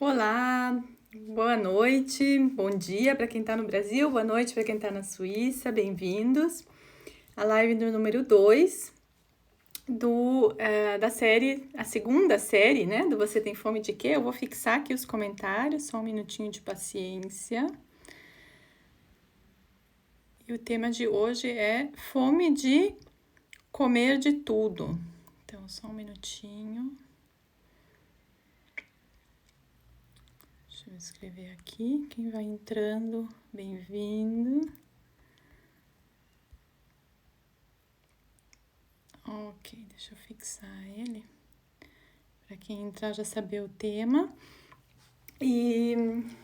Olá, boa noite, bom dia para quem está no Brasil, boa noite para quem está na Suíça, bem-vindos à live do número 2 da série, a segunda série, né, do Você Tem Fome de Quê? Eu vou fixar aqui os comentários, só um minutinho de paciência. E o tema de hoje é fome de comer de tudo. Então, só um minutinho. Deixa eu escrever aqui. Quem vai entrando, bem-vindo. Ok, deixa eu fixar ele. Para quem entrar já saber o tema. E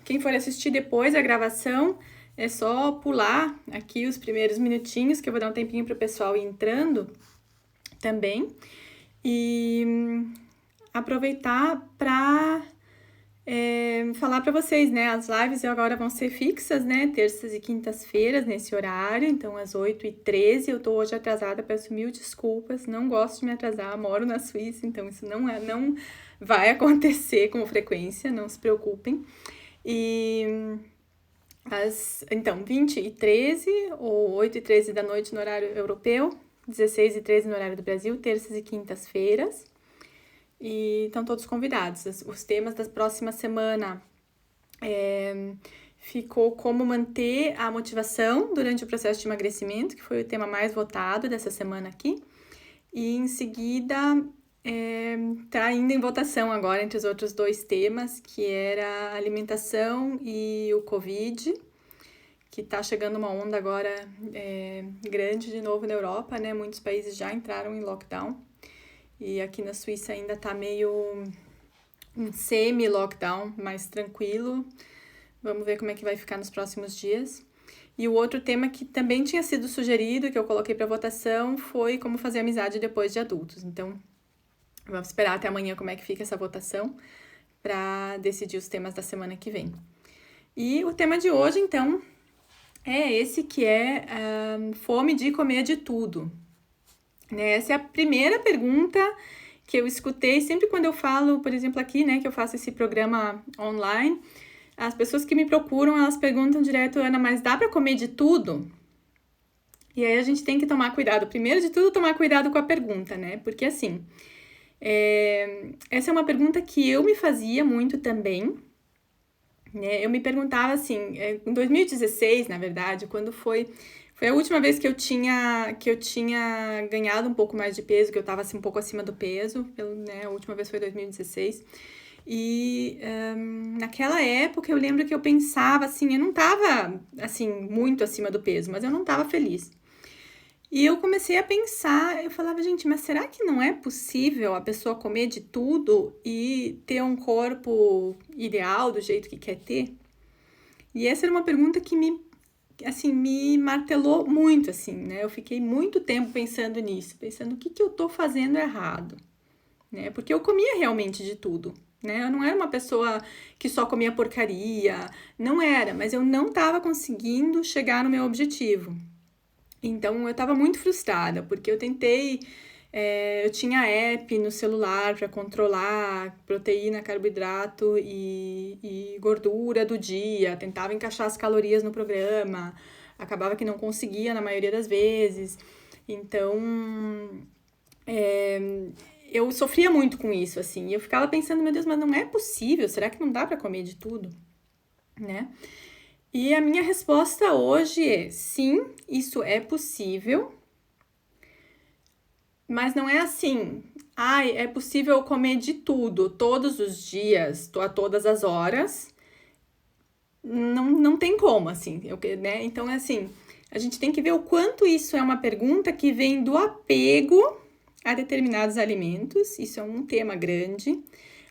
quem for assistir depois a gravação, é só pular aqui os primeiros minutinhos, que eu vou dar um tempinho para o pessoal ir entrando também. E aproveitar para falar para vocês, né? As lives agora vão ser fixas, né? Terças e quintas-feiras nesse horário, então às 8h13. Eu tô hoje atrasada, peço mil desculpas, não gosto de me atrasar, moro na Suíça, então isso não vai acontecer com frequência, não se preocupem. Então, 20h13 ou 8h13 da noite no horário europeu, 16h13 no horário do Brasil, terças e quintas-feiras. E estão todos convidados. Os temas da próxima semana ficou como manter a motivação durante o processo de emagrecimento, que foi o tema mais votado dessa semana aqui. E em seguida está ainda em votação agora entre os outros dois temas, que era a alimentação e o Covid, que está chegando uma onda agora grande de novo na Europa, né? Muitos países já entraram em lockdown. E aqui na Suíça ainda está meio um semi-lockdown, mais tranquilo. Vamos ver como é que vai ficar nos próximos dias. E o outro tema que também tinha sido sugerido, que eu coloquei para votação, foi como fazer amizade depois de adultos. Então, vamos esperar até amanhã como é que fica essa votação para decidir os temas da semana que vem. E o tema de hoje, então, é esse que é fome de comer de tudo. Essa é a primeira pergunta que eu escutei sempre quando eu falo, por exemplo, aqui, né, que eu faço esse programa online. As pessoas que me procuram, elas perguntam direto, Ana, mas dá para comer de tudo? E aí a gente tem que tomar cuidado. Primeiro de tudo, tomar cuidado com a pergunta, né? Porque assim, essa é uma pergunta que eu me fazia muito também, né? Eu me perguntava assim, em 2016, na verdade, quando foi a última vez que eu tinha ganhado um pouco mais de peso, que eu tava assim, um pouco acima do peso, né? A última vez foi 2016. E naquela época eu lembro que eu pensava assim, eu não tava assim, muito acima do peso, mas eu não tava feliz. E eu comecei a pensar, eu falava, gente, mas será que não é possível a pessoa comer de tudo e ter um corpo ideal do jeito que quer ter? E essa era uma pergunta que me martelou muito, assim, né? Eu fiquei muito tempo pensando nisso, pensando o que eu tô fazendo errado, né? Porque eu comia realmente de tudo, né? Eu não era uma pessoa que só comia porcaria, não era, mas eu não tava conseguindo chegar no meu objetivo. Então eu tava muito frustrada, porque eu tentei. Eu tinha app no celular para controlar proteína, carboidrato e gordura do dia, tentava encaixar as calorias no programa, acabava que não conseguia na maioria das vezes. Então, eu sofria muito com isso, assim, e eu ficava pensando, meu Deus, mas não é possível, será que não dá para comer de tudo, né? E a minha resposta hoje é sim, isso é possível, mas não é assim, é possível comer de tudo, todos os dias, a todas as horas. Não tem como, assim, né? Então, é assim, a gente tem que ver o quanto isso é uma pergunta que vem do apego a determinados alimentos, isso é um tema grande.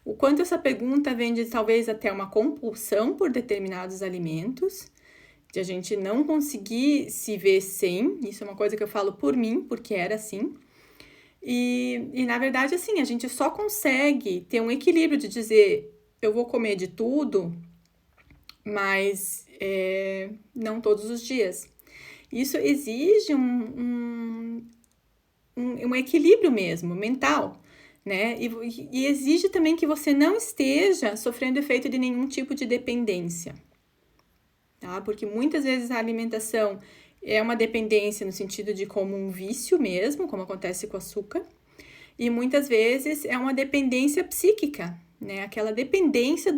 O quanto essa pergunta vem de talvez até uma compulsão por determinados alimentos, de a gente não conseguir se ver sem, isso é uma coisa que eu falo por mim, porque era assim. E na verdade, assim, a gente só consegue ter um equilíbrio de dizer eu vou comer de tudo, mas não todos os dias. Isso exige um equilíbrio mesmo, mental, né? E exige também que você não esteja sofrendo efeito de nenhum tipo de dependência, tá? Porque muitas vezes a alimentação é uma dependência no sentido de como um vício mesmo, como acontece com o açúcar, e muitas vezes é uma dependência psíquica, né? Aquela dependência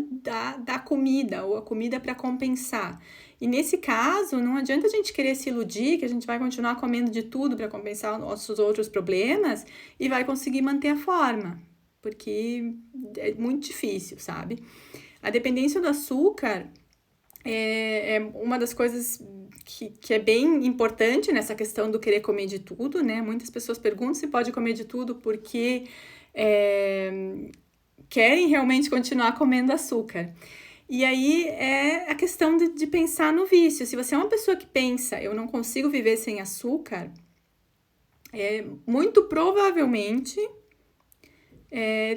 da comida, ou a comida para compensar. E nesse caso, não adianta a gente querer se iludir que a gente vai continuar comendo de tudo para compensar os nossos outros problemas e vai conseguir manter a forma, porque é muito difícil, sabe? A dependência do açúcar é uma das coisas que é bem importante nessa questão do querer comer de tudo, né? Muitas pessoas perguntam se pode comer de tudo porque querem realmente continuar comendo açúcar. E aí é a questão de pensar no vício. Se você é uma pessoa que pensa, eu não consigo viver sem açúcar, muito provavelmente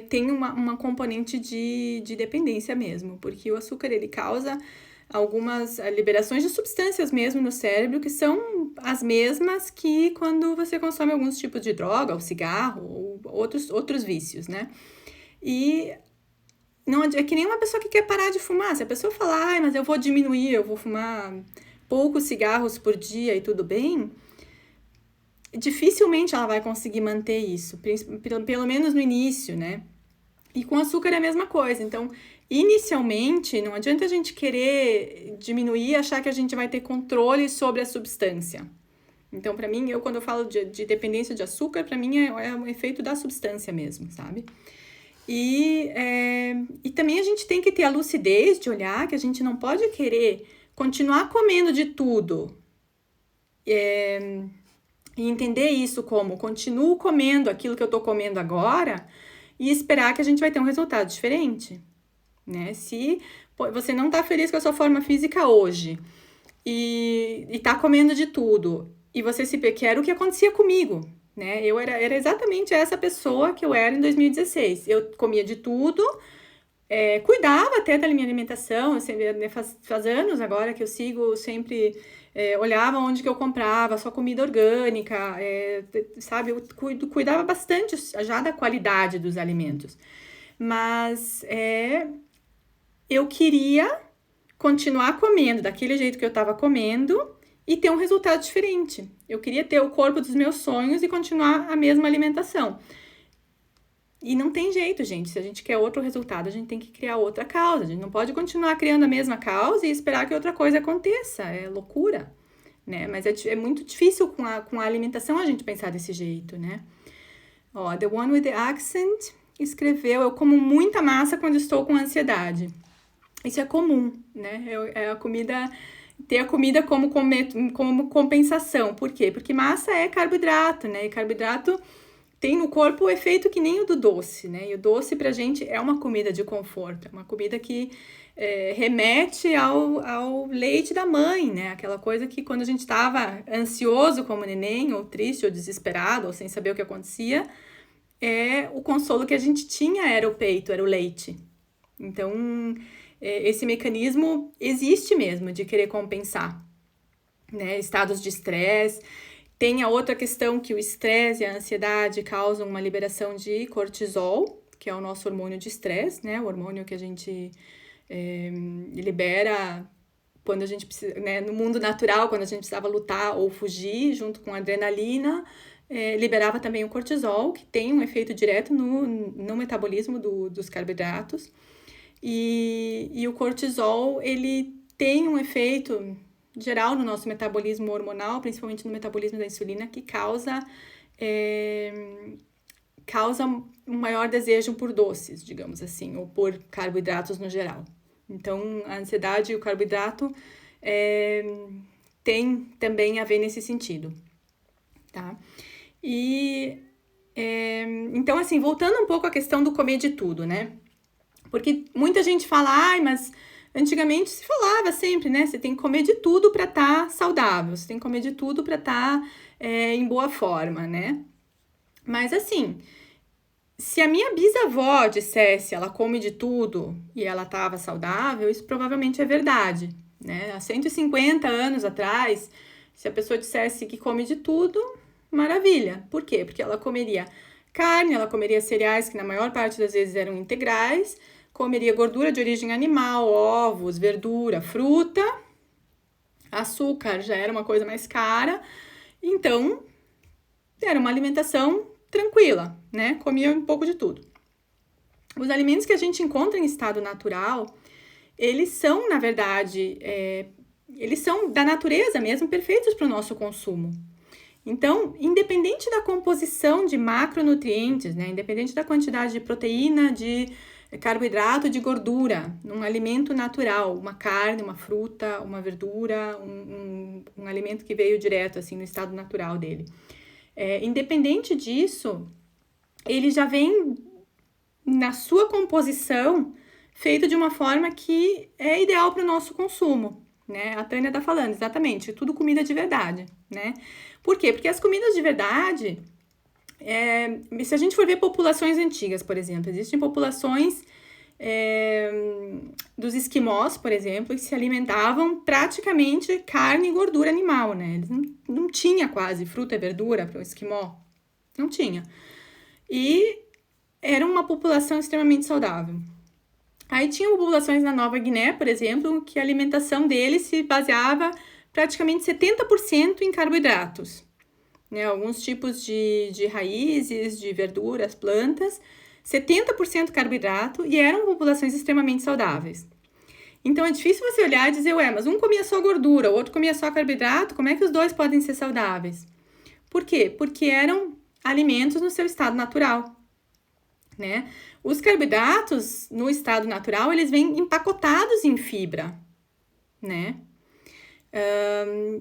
tem uma componente de dependência mesmo, porque o açúcar ele causa algumas liberações de substâncias mesmo no cérebro que são as mesmas que quando você consome alguns tipos de droga, ou cigarro, ou outros vícios, né? E não é que nem uma pessoa que quer parar de fumar. Se a pessoa falar, mas eu vou diminuir, eu vou fumar poucos cigarros por dia e tudo bem, dificilmente ela vai conseguir manter isso, pelo menos no início, né? E com açúcar é a mesma coisa. Então, inicialmente, não adianta a gente querer diminuir e achar que a gente vai ter controle sobre a substância. Então, para mim, quando eu falo de dependência de açúcar, para mim é um efeito da substância mesmo, sabe? E também a gente tem que ter a lucidez de olhar que a gente não pode querer continuar comendo de tudo. E entender isso como continuo comendo aquilo que eu tô comendo agora e esperar que a gente vai ter um resultado diferente, né? Se você não tá feliz com a sua forma física hoje e tá comendo de tudo e você que era o que acontecia comigo, né? Eu era exatamente essa pessoa que eu era em 2016. Eu comia de tudo, cuidava até da minha alimentação, faz anos agora que eu sigo sempre... olhava onde que eu comprava, só comida orgânica, sabe? Eu cuidava bastante já da qualidade dos alimentos. Mas eu queria continuar comendo daquele jeito que eu estava comendo e ter um resultado diferente. Eu queria ter o corpo dos meus sonhos e continuar a mesma alimentação. E não tem jeito, gente. Se a gente quer outro resultado, a gente tem que criar outra causa. A gente não pode continuar criando a mesma causa e esperar que outra coisa aconteça. É loucura, né? Mas é muito difícil com a alimentação a gente pensar desse jeito, né? Ó, The One with the Accent escreveu: eu como muita massa quando estou com ansiedade. Isso é comum, né? Ter a comida como compensação. Por quê? Porque massa é carboidrato, né? E carboidrato tem no corpo o efeito que nem o do doce, né? E o doce pra gente é uma comida de conforto, é uma comida que remete ao leite da mãe, né? Aquela coisa que quando a gente estava ansioso como neném, ou triste, ou desesperado, ou sem saber o que acontecia, o consolo que a gente tinha era o peito, era o leite. Então, esse mecanismo existe mesmo de querer compensar, né? Estados de estresse. Tem a outra questão que o estresse e a ansiedade causam uma liberação de cortisol, que é o nosso hormônio de estresse, né? O hormônio que a gente libera quando a gente precisa, né? No mundo natural, quando a gente precisava lutar ou fugir, junto com a adrenalina, liberava também o cortisol, que tem um efeito direto no metabolismo dos carboidratos. E o cortisol, ele tem um efeito geral no nosso metabolismo hormonal, principalmente no metabolismo da insulina, que causa um maior desejo por doces, digamos assim, ou por carboidratos no geral. Então, a ansiedade e o carboidrato tem também a ver nesse sentido, tá? Então, assim, voltando um pouco à questão do comer de tudo, né? Porque muita gente fala, mas antigamente se falava sempre, né? Você tem que comer de tudo para estar saudável, você tem que comer de tudo para estar em boa forma, né? Mas assim, se a minha bisavó dissesse ela come de tudo e ela estava saudável, isso provavelmente é verdade, né? Há 150 anos atrás, se a pessoa dissesse que come de tudo, maravilha. Por quê? Porque ela comeria carne, ela comeria cereais que na maior parte das vezes eram integrais, comeria gordura de origem animal, ovos, verdura, fruta, açúcar já era uma coisa mais cara, então era uma alimentação tranquila, né? Comia um pouco de tudo. Os alimentos que a gente encontra em estado natural, eles são, na verdade, eles são da natureza mesmo, perfeitos para o nosso consumo. Então, independente da composição de macronutrientes, né? Independente da quantidade de proteína, de carboidrato, de gordura, num alimento natural, uma carne, uma fruta, uma verdura, um alimento que veio direto, assim, no estado natural dele. Independente disso, ele já vem na sua composição feito de uma forma que é ideal para o nosso consumo, né? A Tânia tá falando, exatamente, tudo comida de verdade, né? Por quê? Porque as comidas de verdade, se a gente for ver populações antigas, por exemplo, existem populações dos esquimós, por exemplo, que se alimentavam praticamente carne e gordura animal, né? Eles não tinha quase fruta e verdura para o esquimó, não tinha. E era uma população extremamente saudável. Aí tinha populações na Nova Guiné, por exemplo, que a alimentação deles se baseava praticamente 70% em carboidratos, né? Alguns tipos de raízes, de verduras, plantas, 70% carboidrato, e eram populações extremamente saudáveis. Então é difícil você olhar e dizer, mas um comia só gordura, o outro comia só carboidrato, como é que os dois podem ser saudáveis? Por quê? Porque eram alimentos no seu estado natural, né? Os carboidratos, no estado natural, eles vêm empacotados em fibra, né?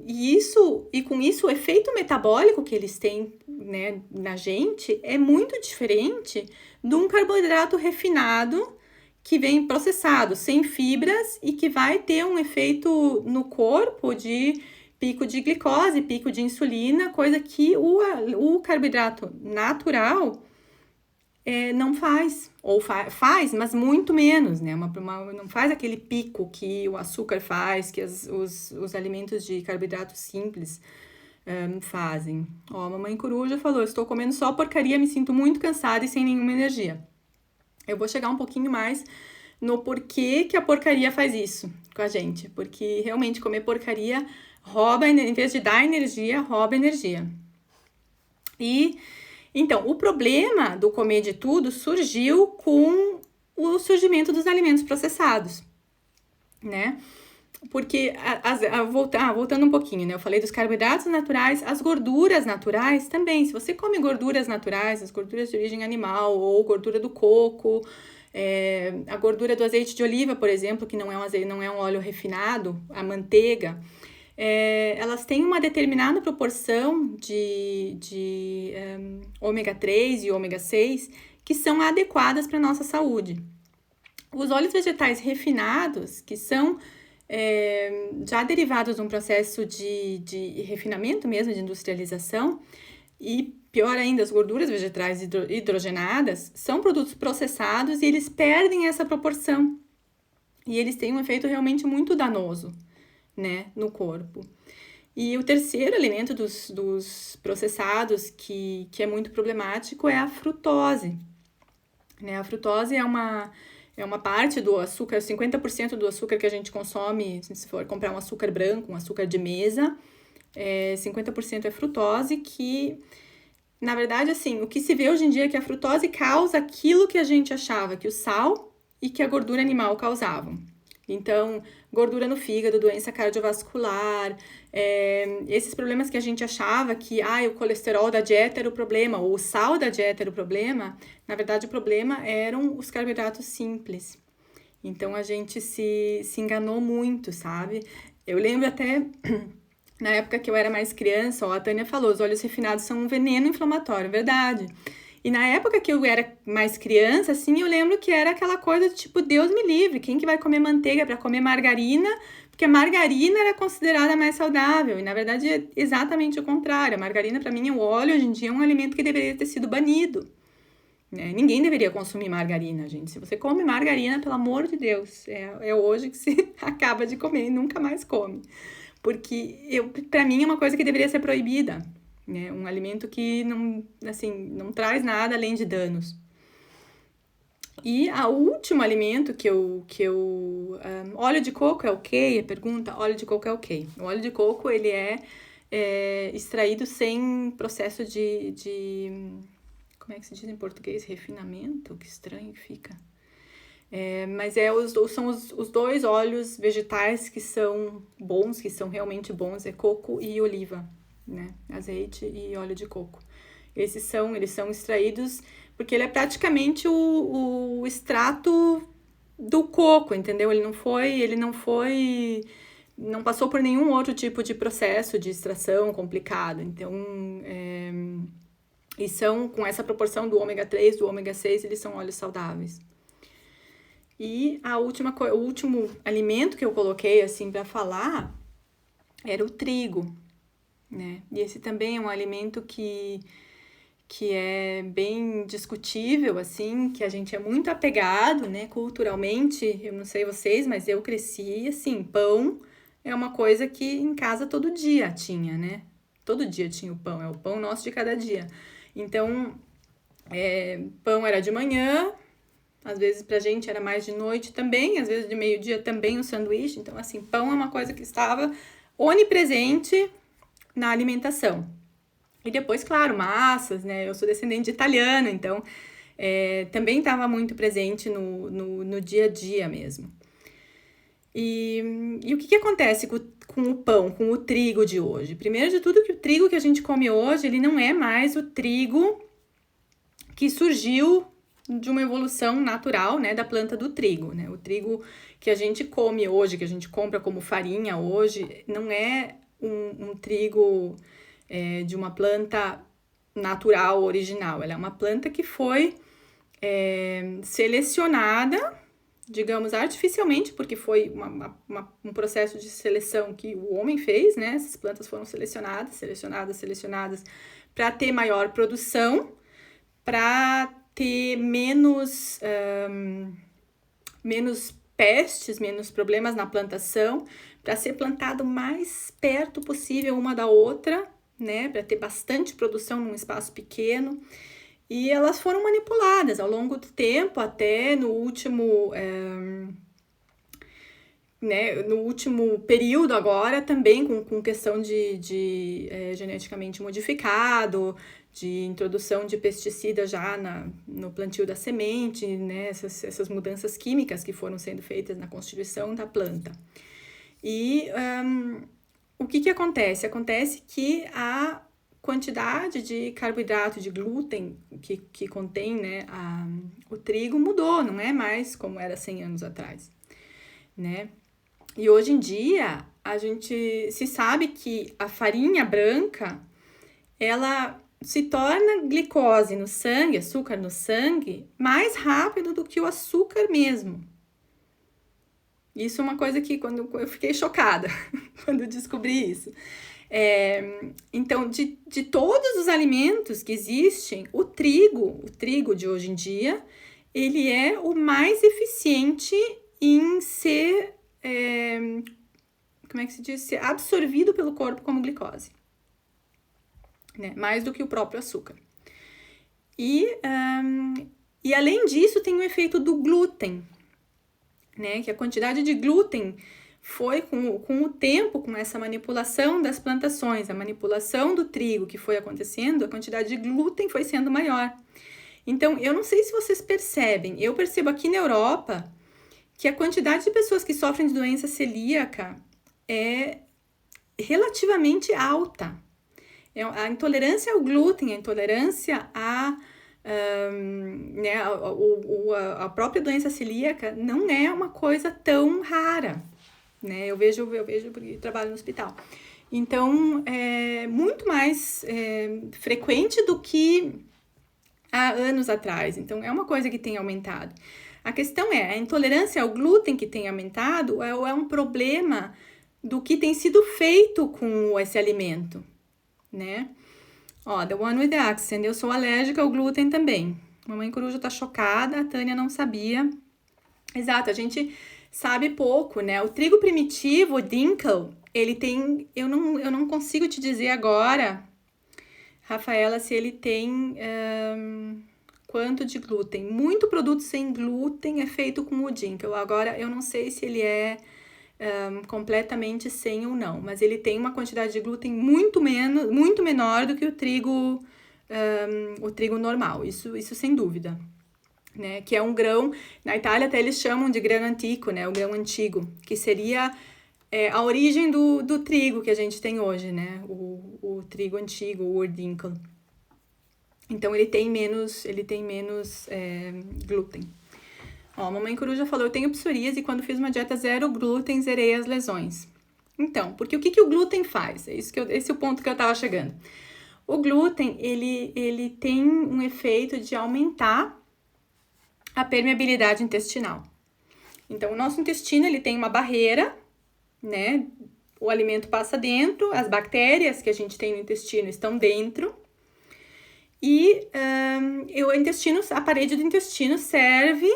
E com isso, o efeito metabólico que eles têm, né, na gente é muito diferente de um carboidrato refinado que vem processado, sem fibras e que vai ter um efeito no corpo de pico de glicose, pico de insulina, coisa que o carboidrato natural não faz, ou faz, mas muito menos, né? Não faz aquele pico que o açúcar faz, que os alimentos de carboidrato simples fazem. Ó, a mamãe coruja falou, estou comendo só porcaria, me sinto muito cansada e sem nenhuma energia. Eu vou chegar um pouquinho mais no porquê que a porcaria faz isso com a gente, porque realmente comer porcaria rouba, em vez de dar energia, rouba energia. Então, o problema do comer de tudo surgiu com o surgimento dos alimentos processados, né? Porque, voltando um pouquinho, né? Eu falei dos carboidratos naturais, as gorduras naturais também. Se você come gorduras naturais, as gorduras de origem animal ou gordura do coco, a gordura do azeite de oliva, por exemplo, que não é um óleo refinado, a manteiga, elas têm uma determinada proporção de ômega 3 e ômega 6 que são adequadas para a nossa saúde. Os óleos vegetais refinados, que são já derivados de um processo de refinamento mesmo, de industrialização, e pior ainda, as gorduras vegetais hidrogenadas, são produtos processados e eles perdem essa proporção. E eles têm um efeito realmente muito danoso, né, no corpo. E o terceiro elemento dos processados que é muito problemático é a frutose, né? A frutose é uma parte do açúcar, 50% do açúcar que a gente consome, se for comprar um açúcar branco, um açúcar de mesa, 50% é frutose, que, na verdade, assim, o que se vê hoje em dia é que a frutose causa aquilo que a gente achava que o sal e que a gordura animal causavam. Então, gordura no fígado, doença cardiovascular, esses problemas que a gente achava que o colesterol da dieta era o problema, ou o sal da dieta era o problema, na verdade o problema eram os carboidratos simples. Então, a gente se enganou muito, sabe? Eu lembro até, na época que eu era mais criança, a Tânia falou, os óleos refinados são um veneno inflamatório, verdade. E na época que eu era mais criança, assim, eu lembro que era aquela coisa de tipo, Deus me livre, quem que vai comer manteiga para comer margarina? Porque a margarina era considerada mais saudável, e na verdade é exatamente o contrário. A margarina, para mim, o óleo hoje em dia é um alimento que deveria ter sido banido, né? Ninguém deveria consumir margarina, gente. Se você come margarina, pelo amor de Deus, é hoje que se acaba de comer e nunca mais come. Porque, para mim, é uma coisa que deveria ser proibida, né? Um alimento que não, assim, não traz nada além de danos. E o último alimento óleo de coco é ok? A pergunta, óleo de coco é ok. O óleo de coco, ele é extraído sem processo como é que se diz em português? Refinamento? Que estranho que fica. Mas são os dois óleos vegetais que são bons, que são realmente bons, é coco e oliva, né? Azeite e óleo de coco. Eles são extraídos porque ele é praticamente o extrato do coco, entendeu? Não passou por nenhum outro tipo de processo de extração complicado. Então, e são, com essa proporção do ômega 3, do ômega 6, eles são óleos saudáveis. E o último alimento que eu coloquei, assim, para falar, era o trigo, né? E esse também é um alimento que é bem discutível, assim, que a gente é muito apegado, né, culturalmente. Eu não sei vocês, mas eu cresci, assim, pão é uma coisa que em casa todo dia tinha, né? Todo dia tinha o pão, é o pão nosso de cada dia. Então, pão era de manhã, às vezes pra gente era mais de noite também, às vezes de meio-dia também um sanduíche. Então, assim, pão é uma coisa que estava onipresente na alimentação. E depois, claro, massas, né? Eu sou descendente de italiano, então também estava muito presente no dia a dia mesmo. E o que acontece com o pão, com o trigo de hoje? Primeiro de tudo, que o trigo que a gente come hoje, ele não é mais o trigo que surgiu de uma evolução natural, né, da planta do trigo, né? O trigo que a gente come hoje, que a gente compra como farinha hoje, não é um trigo de uma planta natural, original. Ela é uma planta que foi selecionada, digamos, artificialmente, porque foi um processo de seleção que o homem fez, né? Essas plantas foram selecionadas para ter maior produção, para ter menos pestes, menos problemas na plantação, para ser plantado mais perto possível uma da outra, né, para ter bastante produção num espaço pequeno. E elas foram manipuladas ao longo do tempo, até no último período agora, também com questão de geneticamente modificado, de introdução de pesticida já no plantio da semente, né, essas mudanças químicas que foram sendo feitas na constituição da planta. E o que acontece? Acontece que a quantidade de carboidrato, de glúten que contém, né, o trigo mudou, não é mais como era 100 anos atrás, né? E hoje em dia, a gente se sabe que a farinha branca, ela se torna glicose no sangue, açúcar no sangue, mais rápido do que o açúcar mesmo. Isso é uma coisa que quando eu fiquei chocada quando eu descobri isso. Então, de todos os alimentos que existem, o trigo de hoje em dia, ele é o mais eficiente em ser, como é que se diz? Ser absorvido pelo corpo como glicose, né? Mais do que o próprio açúcar. E além disso, tem o efeito do glúten, né? Que a quantidade de glúten foi com o tempo, com essa manipulação das plantações, a manipulação do trigo que foi acontecendo, a quantidade de glúten foi sendo maior. Então, eu não sei se vocês percebem, eu percebo aqui na Europa que a quantidade de pessoas que sofrem de doença celíaca é relativamente alta. A intolerância ao glúten, a intolerância a própria doença celíaca não é uma coisa tão rara, né? Eu vejo porque trabalho no hospital. Então, é muito mais frequente do que há anos atrás. Então, é uma coisa que tem aumentado. A questão a intolerância ao glúten que tem aumentado é um problema do que tem sido feito com esse alimento, né? Ó, the one with the accent, eu sou alérgica ao glúten também. Mamãe Coruja tá chocada, a Tânia não sabia. Exato, a gente sabe pouco, né? O trigo primitivo, o dinkel, ele tem... Eu não consigo te dizer agora Rafaela, se ele tem quanto de glúten. Muito produto sem glúten é feito com o Dinkel. Agora, eu não sei se ele é completamente sem ou não, mas ele tem uma quantidade de glúten muito menor do que o trigo normal, isso sem dúvida. Né? Que é um grão, na Itália até eles chamam de grão antico, né? O grão antigo, que seria a origem do trigo que a gente tem hoje, né? O trigo antigo, o Dinkel. Então ele tem menos glúten. Ó, a mamãe coruja falou, eu tenho psoríase e quando fiz uma dieta zero glúten, zerei as lesões. Então, porque o que o glúten faz? Esse é o ponto que eu tava chegando. O glúten, ele tem um efeito de aumentar a permeabilidade intestinal. Então, o nosso intestino, ele tem uma barreira, né? O alimento passa dentro, as bactérias que a gente tem no intestino estão dentro. E a parede do intestino serve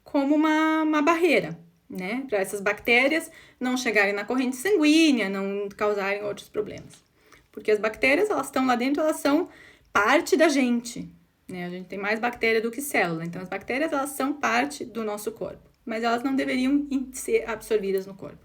como uma barreira, né? Para essas bactérias não chegarem na corrente sanguínea, não causarem outros problemas. Porque as bactérias, elas estão lá dentro, elas são parte da gente, né? A gente tem mais bactéria do que célula, então as bactérias, elas são parte do nosso corpo, mas elas não deveriam ser absorvidas no corpo.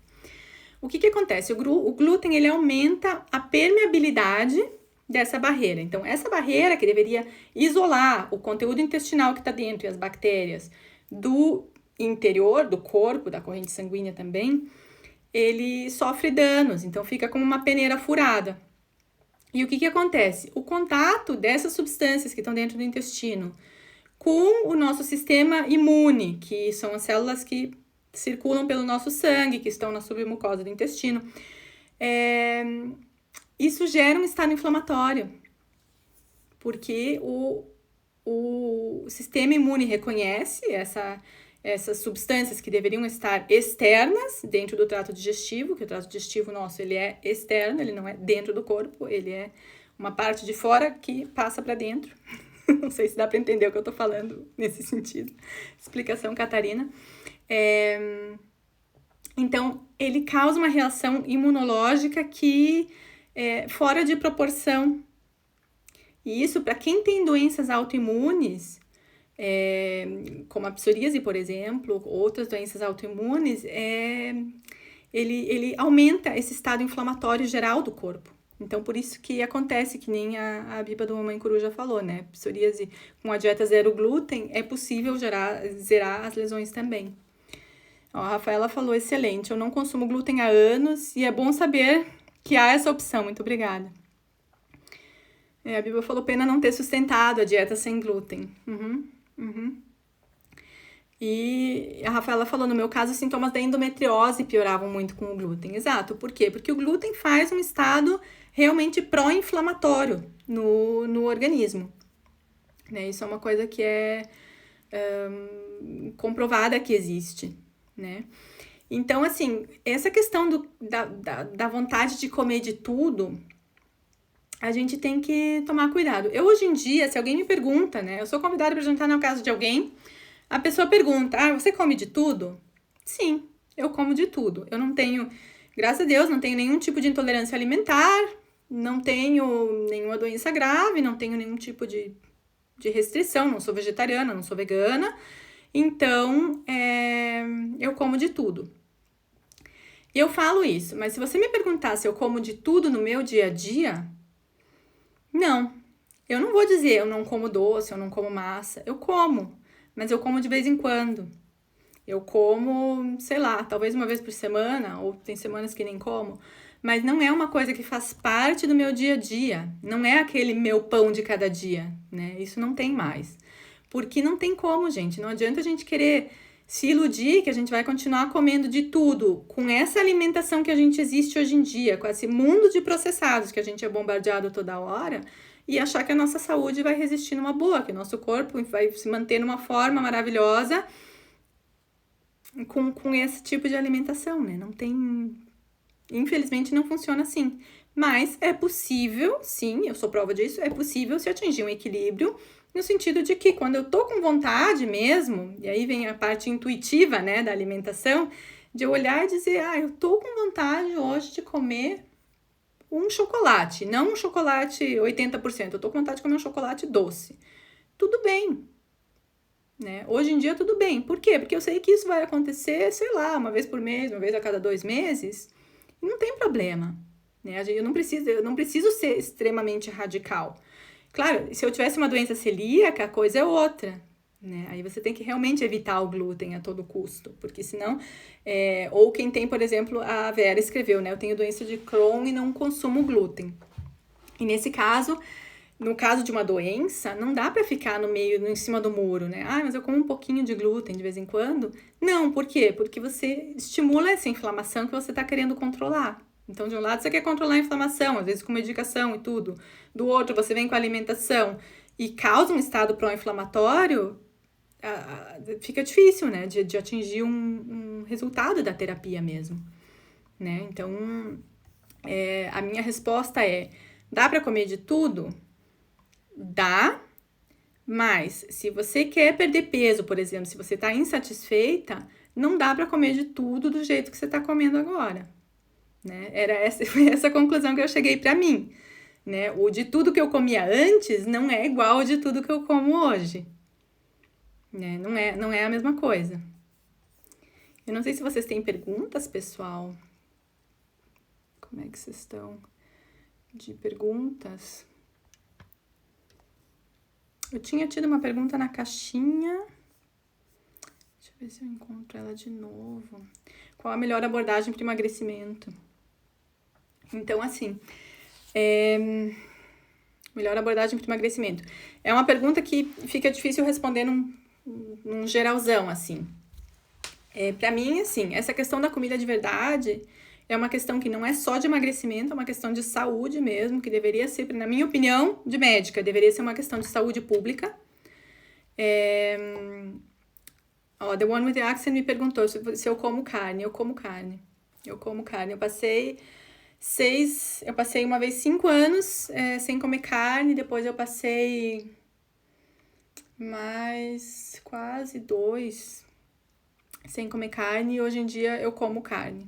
O que acontece? O glúten, ele aumenta a permeabilidade dessa barreira. Então, essa barreira que deveria isolar o conteúdo intestinal que está dentro e as bactérias do interior do corpo, da corrente sanguínea também, ele sofre danos, então fica como uma peneira furada. E o que acontece? O contato dessas substâncias que estão dentro do intestino com o nosso sistema imune, que são as células que circulam pelo nosso sangue, que estão na submucosa do intestino, isso gera um estado inflamatório, porque o sistema imune reconhece essas substâncias que deveriam estar externas dentro do trato digestivo, que o trato digestivo nosso, ele é externo, ele não é dentro do corpo, ele é uma parte de fora que passa para dentro. Não sei se dá para entender o que eu tô falando nesse sentido. Explicação Catarina. Então, ele causa uma reação imunológica que é fora de proporção. E isso, para quem tem doenças autoimunes, como a psoríase, por exemplo, outras doenças autoimunes, ele aumenta esse estado inflamatório geral do corpo. Então, por isso que acontece, que nem a Biba do Mamãe Coruja falou, né? Psoríase com a dieta zero glúten, é possível zerar as lesões também. Ó, a Rafaela falou, excelente, eu não consumo glúten há anos e é bom saber que há essa opção. Muito obrigada. A Biba falou, pena não ter sustentado a dieta sem glúten. E a Rafaela falou, no meu caso, os sintomas da endometriose pioravam muito com o glúten. Exato, por quê? Porque o glúten faz um estado realmente pró-inflamatório no organismo. Né? Isso é uma coisa que é comprovada que existe, né? Então, assim, essa questão da vontade de comer de tudo, a gente tem que tomar cuidado. Eu, hoje em dia, se alguém me pergunta, né? Eu sou convidada para jantar na casa de alguém, a pessoa pergunta, você come de tudo? Sim, eu como de tudo. Eu não tenho, graças a Deus, não tenho nenhum tipo de intolerância alimentar, não tenho nenhuma doença grave, não tenho nenhum tipo de restrição, não sou vegetariana, não sou vegana. Então, eu como de tudo. E eu falo isso, mas se você me perguntar se eu como de tudo no meu dia a dia, não. Eu não vou dizer eu não como doce, eu não como massa. Eu como, mas eu como de vez em quando. Eu como, sei lá, talvez uma vez por semana, ou tem semanas que nem como, mas não é uma coisa que faz parte do meu dia a dia. Não é aquele meu pão de cada dia, né? Isso não tem mais. Porque não tem como, gente. Não adianta a gente querer se iludir que a gente vai continuar comendo de tudo com essa alimentação que a gente existe hoje em dia, com esse mundo de processados que a gente é bombardeado toda hora e achar que a nossa saúde vai resistir numa boa, que o nosso corpo vai se manter numa forma maravilhosa com esse tipo de alimentação, né? Não tem... Infelizmente não funciona assim. Mas é possível, sim, eu sou prova disso, é possível se atingir um equilíbrio no sentido de que quando eu tô com vontade mesmo, e aí vem a parte intuitiva, né, da alimentação, de eu olhar e dizer, eu tô com vontade hoje de comer um chocolate, não um chocolate 80%, eu tô com vontade de comer um chocolate doce. Tudo bem, né? Hoje em dia tudo bem. Por quê? Porque eu sei que isso vai acontecer, sei lá, uma vez por mês, uma vez a cada 2 meses, e não tem problema, né? Eu não preciso ser extremamente radical. Claro, se eu tivesse uma doença celíaca, a coisa é outra, né? Aí você tem que realmente evitar o glúten a todo custo, porque senão... ou quem tem, por exemplo, a Vera escreveu, né? Eu tenho doença de Crohn e não consumo glúten. E nesse caso, no caso de uma doença, não dá para ficar no meio, em cima do muro, né? Ah, mas eu como um pouquinho de glúten de vez em quando. Não, por quê? Porque você estimula essa inflamação que você está querendo controlar. Então, de um lado, você quer controlar a inflamação, às vezes com medicação e tudo. Do outro, você vem com a alimentação e causa um estado pró-inflamatório, fica difícil, né? De atingir um resultado da terapia mesmo, né? Então, a minha resposta é: dá para comer de tudo? Dá, mas se você quer perder peso, por exemplo, se você está insatisfeita, não dá para comer de tudo do jeito que você está comendo agora, né? Foi essa a conclusão que eu cheguei para mim, né? O de tudo que eu comia antes não é igual ao de tudo que eu como hoje, né? Não é a mesma coisa. Eu não sei se vocês têm perguntas, pessoal. Como é que vocês estão de perguntas? Eu tinha tido uma pergunta na caixinha. Deixa eu ver se eu encontro ela de novo. Qual a melhor abordagem para emagrecimento? Então, assim, melhor abordagem para emagrecimento. É uma pergunta que fica difícil responder num geralzão, assim. Para mim, assim, essa questão da comida de verdade é uma questão que não é só de emagrecimento, é uma questão de saúde mesmo, que deveria ser, na minha opinião, de médica, deveria ser uma questão de saúde pública. The One with the Accent me perguntou se eu como carne. Eu como carne. Eu passei uma vez 5 anos sem comer carne, depois eu passei mais quase 2 sem comer carne, e hoje em dia eu como carne.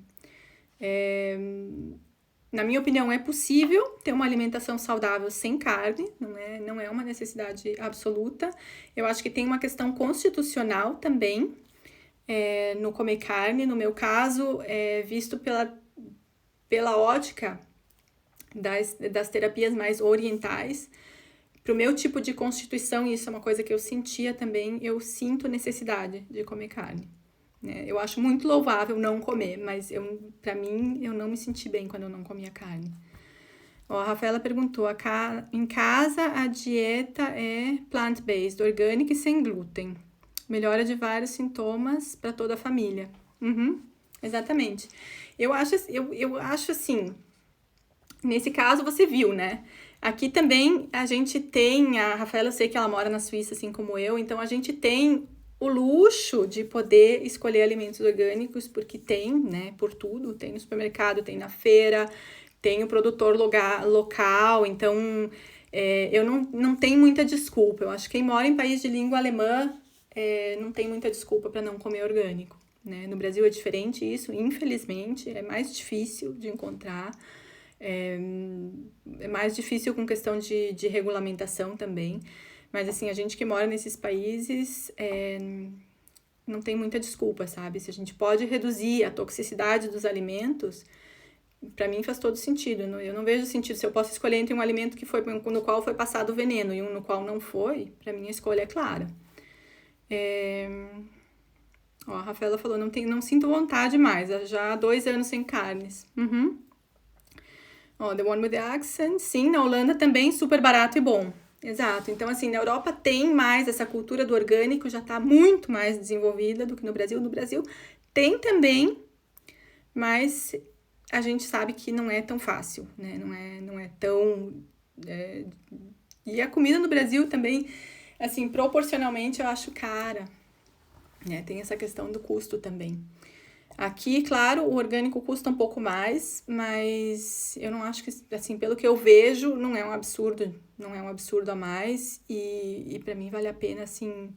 Na minha opinião, é possível ter uma alimentação saudável sem carne, não é uma necessidade absoluta. Eu acho que tem uma questão constitucional também no comer carne. No meu caso, visto pela ótica das terapias mais orientais. Para o meu tipo de constituição, isso é uma coisa que eu sentia também, eu sinto necessidade de comer carne. Eu acho muito louvável não comer, mas pra mim, eu não me senti bem quando eu não comia carne. A Rafaela perguntou, em casa a dieta é plant-based, orgânica e sem glúten. Melhora de vários sintomas para toda a família. Exatamente. Eu acho assim, nesse caso você viu, né? Aqui também a gente tem, a Rafaela, eu sei que ela mora na Suíça, assim como eu, então a gente tem o luxo de poder escolher alimentos orgânicos, porque tem, né, por tudo, tem no supermercado, tem na feira, tem o produtor local, então eu não tenho muita desculpa. Eu acho que quem mora em país de língua alemã não tem muita desculpa para não comer orgânico, né? No Brasil é diferente isso, infelizmente, é mais difícil de encontrar, é mais difícil com questão de regulamentação também. Mas, assim, a gente que mora nesses países não tem muita desculpa, sabe? Se a gente pode reduzir a toxicidade dos alimentos, para mim faz todo sentido. Eu não vejo sentido. Se eu posso escolher entre um alimento no qual foi passado veneno e um no qual não foi, para mim a escolha é clara. A Rafaela falou, não sinto vontade mais, já há 2 anos sem carnes. The One with the Accent, sim, na Holanda também super barato e bom. Exato, então assim, na Europa tem mais essa cultura do orgânico, já está muito mais desenvolvida do que no Brasil. No Brasil tem também, mas a gente sabe que não é tão fácil, né? Não é tão... E a comida no Brasil também, assim, proporcionalmente eu acho cara, né? Tem essa questão do custo também. Aqui, claro, o orgânico custa um pouco mais, mas eu não acho que, assim, pelo que eu vejo, não é um absurdo a mais, e para mim vale a pena, assim,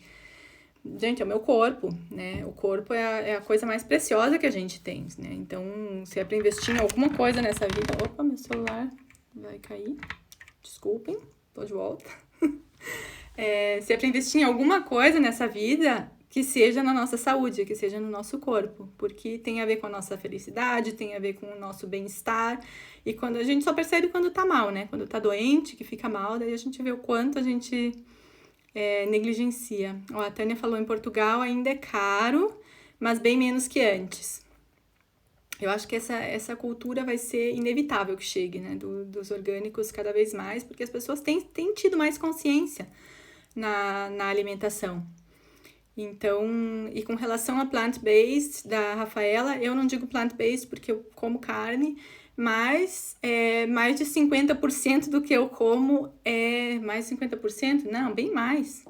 Gente, é o meu corpo, né? O corpo é a coisa mais preciosa que a gente tem, né? Então, se é pra investir em alguma coisa nessa vida... Opa, meu celular vai cair. Desculpem, tô de volta. Se é pra investir em alguma coisa nessa vida, que seja na nossa saúde, que seja no nosso corpo, porque tem a ver com a nossa felicidade, tem a ver com o nosso bem-estar, e quando a gente só percebe quando tá mal, né? Quando tá doente, que fica mal, daí a gente vê o quanto a gente negligencia. Ó, a Tânia falou, em Portugal ainda é caro, mas bem menos que antes. Eu acho que essa cultura vai ser inevitável que chegue, né? Dos orgânicos cada vez mais, porque as pessoas têm tido mais consciência na alimentação. Então, e com relação a plant-based da Rafaela, eu não digo plant-based porque eu como carne, mas mais de 50% do que eu como é... Mais de 50%? Não, bem mais.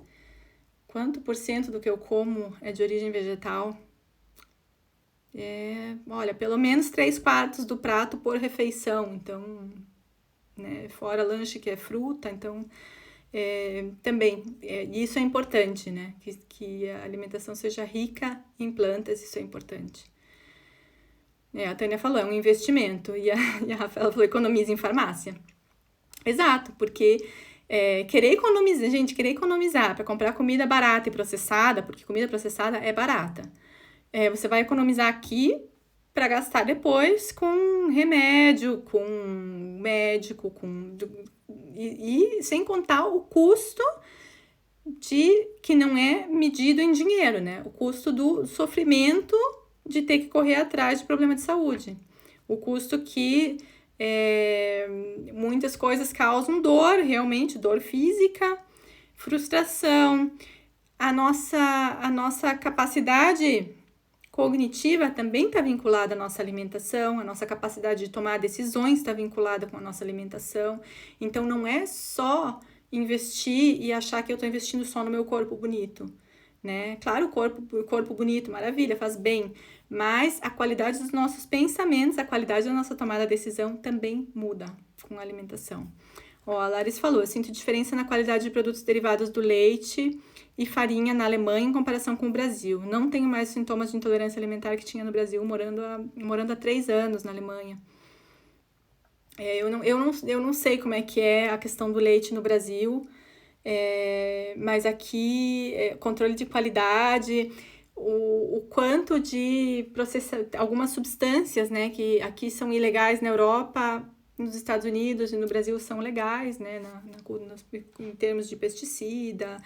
Quanto por cento do que eu como é de origem vegetal? Olha, pelo menos 3/4 do prato por refeição. Então, né, fora lanche que é fruta, então... também, isso é importante, né? Que a alimentação seja rica em plantas, isso é importante. A Tânia falou, é um investimento, e a Rafaela falou, economiza em farmácia. Exato, porque querer economizar para comprar comida barata e processada, porque comida processada é barata. Você vai economizar aqui para gastar depois com remédio, com médico, e sem contar o custo que não é medido em dinheiro, né? O custo do sofrimento de ter que correr atrás de problema de saúde. O custo que muitas coisas causam dor, realmente, dor física, frustração. A nossa capacidade cognitiva também está vinculada à nossa alimentação, a nossa capacidade de tomar decisões está vinculada com a nossa alimentação. Então, não é só investir e achar que eu estou investindo só no meu corpo bonito, né? Claro, o corpo bonito, maravilha, faz bem, mas a qualidade dos nossos pensamentos, a qualidade da nossa tomada de decisão também muda com a alimentação. Ó, a Larissa falou, eu sinto diferença na qualidade de produtos derivados do leite e farinha na Alemanha em comparação com o Brasil. Não tenho mais sintomas de intolerância alimentar que tinha no Brasil, morando há 3 anos na Alemanha. Eu não sei como é que é a questão do leite no Brasil, mas aqui, controle de qualidade, o quanto de algumas substâncias, né, que aqui são ilegais na Europa, nos Estados Unidos e no Brasil são legais, né, em termos de pesticida,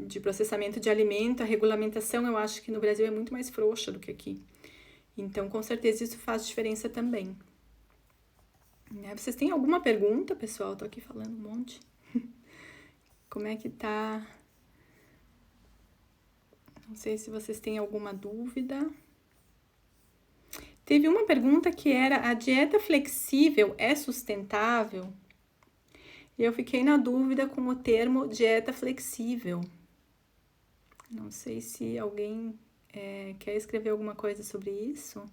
de processamento de alimento, a regulamentação eu acho que no Brasil é muito mais frouxa do que aqui. Então, com certeza, isso faz diferença também. Vocês têm alguma pergunta, pessoal? Tô aqui falando um monte. Como é que tá? Não sei se vocês têm alguma dúvida. Teve uma pergunta que era, a dieta flexível é sustentável? E eu fiquei na dúvida com o termo dieta flexível. Não sei se alguém quer escrever alguma coisa sobre isso.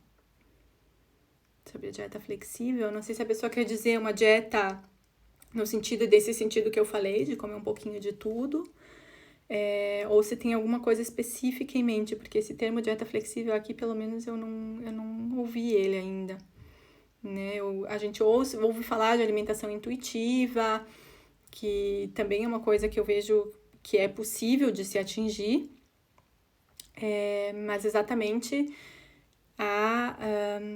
Sobre a dieta flexível. Não sei se a pessoa quer dizer uma dieta no sentido desse sentido que eu falei, de comer um pouquinho de tudo. Ou se tem alguma coisa específica em mente, porque esse termo dieta flexível aqui, pelo menos, eu não ouvi ele ainda. Né? A gente ouve falar de alimentação intuitiva, que também é uma coisa que eu vejo que é possível de se atingir, mas exatamente a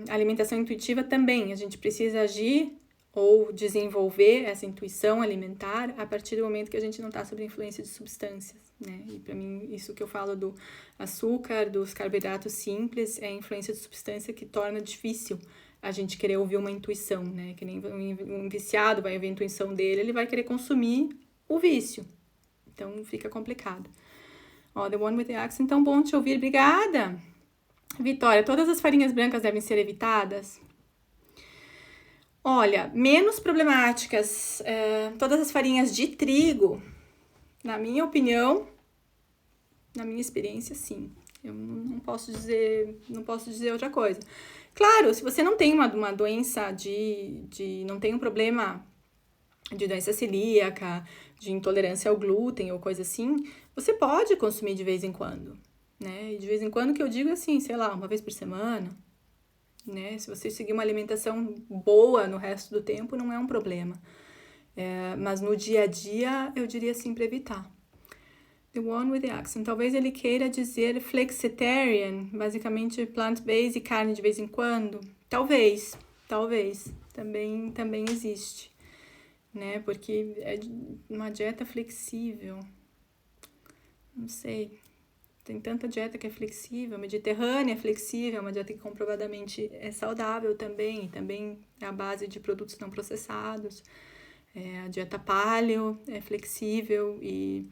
alimentação intuitiva também, a gente precisa agir ou desenvolver essa intuição alimentar a partir do momento que a gente não está sob influência de substâncias, né? E para mim, isso que eu falo do açúcar, dos carboidratos simples, é a influência de substância que torna difícil a gente querer ouvir uma intuição, né? Que nem um viciado vai ouvir a intuição dele, ele vai querer consumir o vício. Então, fica complicado. Ó, The One with the Axe, então, bom te ouvir. Obrigada! Vitória, todas as farinhas brancas devem ser evitadas? Olha, menos problemáticas, todas as farinhas de trigo, na minha opinião, na minha experiência, sim. Eu não posso dizer outra coisa. Claro, se você não tem uma doença não tem um problema de doença celíaca, de intolerância ao glúten ou coisa assim, você pode consumir de vez em quando, né? E de vez em quando que eu digo assim, sei lá, uma vez por semana, né? Se você seguir uma alimentação boa no resto do tempo, não é um problema. Mas no dia a dia, eu diria assim para evitar. The one with the accent. Talvez ele queira dizer flexitarian, basicamente plant-based e carne de vez em quando. Talvez. Também existe, né? Porque é uma dieta flexível. Não sei. Tem tanta dieta que é flexível. Mediterrânea é flexível, é uma dieta que comprovadamente é saudável também. E também é a base de produtos não processados. A dieta paleo é flexível e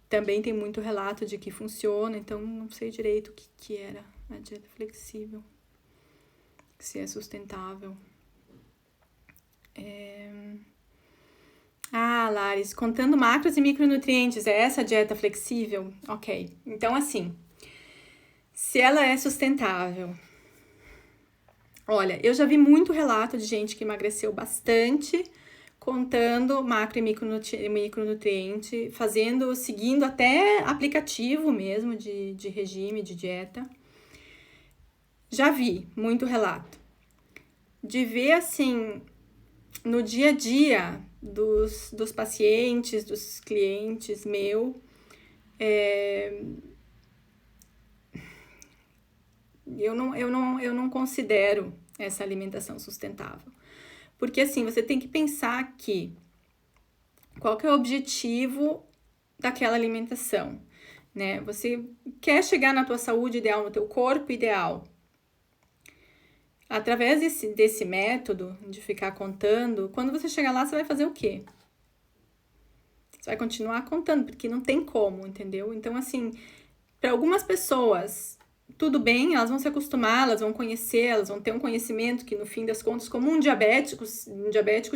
também tem muito relato de que funciona, então não sei direito o que era a dieta flexível, se é sustentável. Laris, contando macros e micronutrientes, é essa a dieta flexível? Ok, então assim, se ela é sustentável, olha, eu já vi muito relato de gente que emagreceu bastante contando macro e micronutriente, seguindo até aplicativo mesmo de regime, de dieta. Já vi muito relato. De ver, assim, no dia a dia dos pacientes, dos clientes eu não considero essa alimentação sustentável. Porque, assim, você tem que pensar que qual que é o objetivo daquela alimentação, né? Você quer chegar na tua saúde ideal, no teu corpo ideal. Através desse método de ficar contando, quando você chegar lá, você vai fazer o quê? Você vai continuar contando, porque não tem como, entendeu? Então, assim, para algumas pessoas, tudo bem, elas vão se acostumar, elas vão conhecer, elas vão ter um conhecimento que, no fim das contas, como um diabético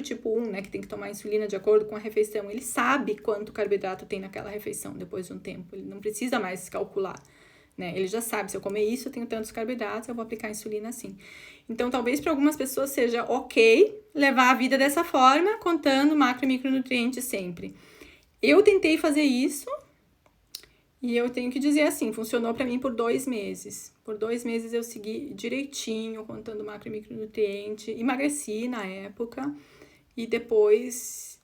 tipo 1, né, que tem que tomar insulina de acordo com a refeição, ele sabe quanto carboidrato tem naquela refeição depois de um tempo, ele não precisa mais calcular, né, ele já sabe, se eu comer isso, eu tenho tantos carboidratos, eu vou aplicar insulina assim. Então, talvez para algumas pessoas seja ok levar a vida dessa forma, contando macro e micronutrientes sempre. Eu tentei fazer isso, e eu tenho que dizer assim, funcionou para mim por 2 meses. Por 2 meses eu segui direitinho, contando macro e micronutriente, emagreci na época e depois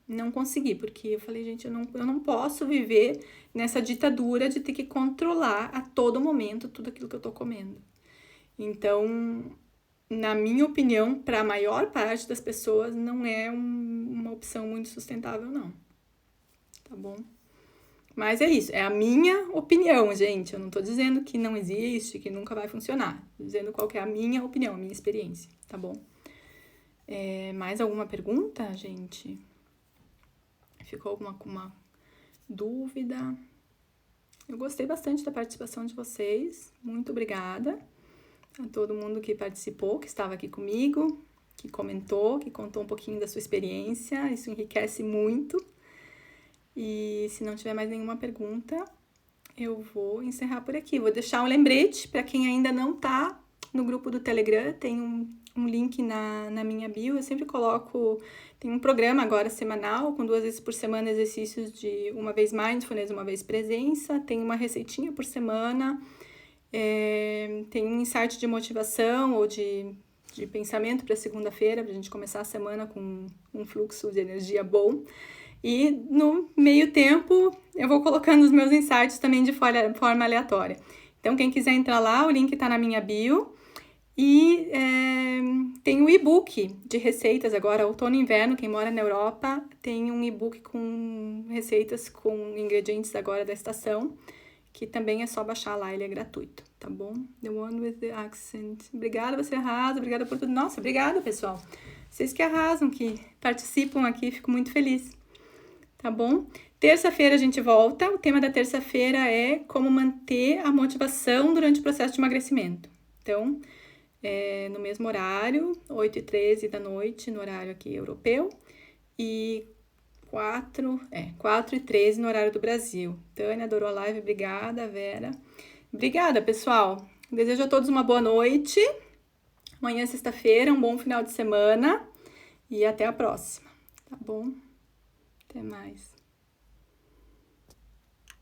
não consegui, porque eu falei, gente, eu não posso viver nessa ditadura de ter que controlar a todo momento tudo aquilo que eu tô comendo. Então, na minha opinião, para a maior parte das pessoas, não é uma opção muito sustentável, não. Tá bom? Mas é isso, é a minha opinião, gente. Eu não tô dizendo que não existe, que nunca vai funcionar. Tô dizendo qual que é a minha opinião, a minha experiência, tá bom? Mais alguma pergunta, gente? Ficou alguma dúvida? Eu gostei bastante da participação de vocês. Muito obrigada a todo mundo que participou, que estava aqui comigo, que comentou, que contou um pouquinho da sua experiência. Isso enriquece muito. E se não tiver mais nenhuma pergunta, eu vou encerrar por aqui. Vou deixar um lembrete para quem ainda não tá no grupo do Telegram. Tem um link na minha bio. Eu sempre coloco... Tem um programa agora semanal, com 2 vezes por semana exercícios de uma vez mindfulness, uma vez presença. Tem uma receitinha por semana. Tem um insight de motivação ou de pensamento para segunda-feira, para a gente começar a semana com um fluxo de energia bom. E no meio tempo, eu vou colocando os meus insights também de forma aleatória. Então, quem quiser entrar lá, o link está na minha bio. E tem o e-book de receitas agora, outono e inverno. Quem mora na Europa tem um e-book com receitas com ingredientes agora da estação, que também é só baixar lá, ele é gratuito, tá bom? The one with the accent. Obrigada, você arrasa, obrigada por tudo. Nossa, obrigada, pessoal. Vocês que arrasam, que participam aqui, fico muito feliz. Tá bom? Terça-feira a gente volta. O tema da terça-feira é como manter a motivação durante o processo de emagrecimento. Então, no mesmo horário, 8h13 da noite, no horário aqui europeu, e 4h13 no horário do Brasil. Tânia, adorou a live, obrigada, Vera. Obrigada, pessoal. Desejo a todos uma boa noite. Amanhã, sexta-feira, um bom final de semana. e até a próxima, tá bom? Até mais.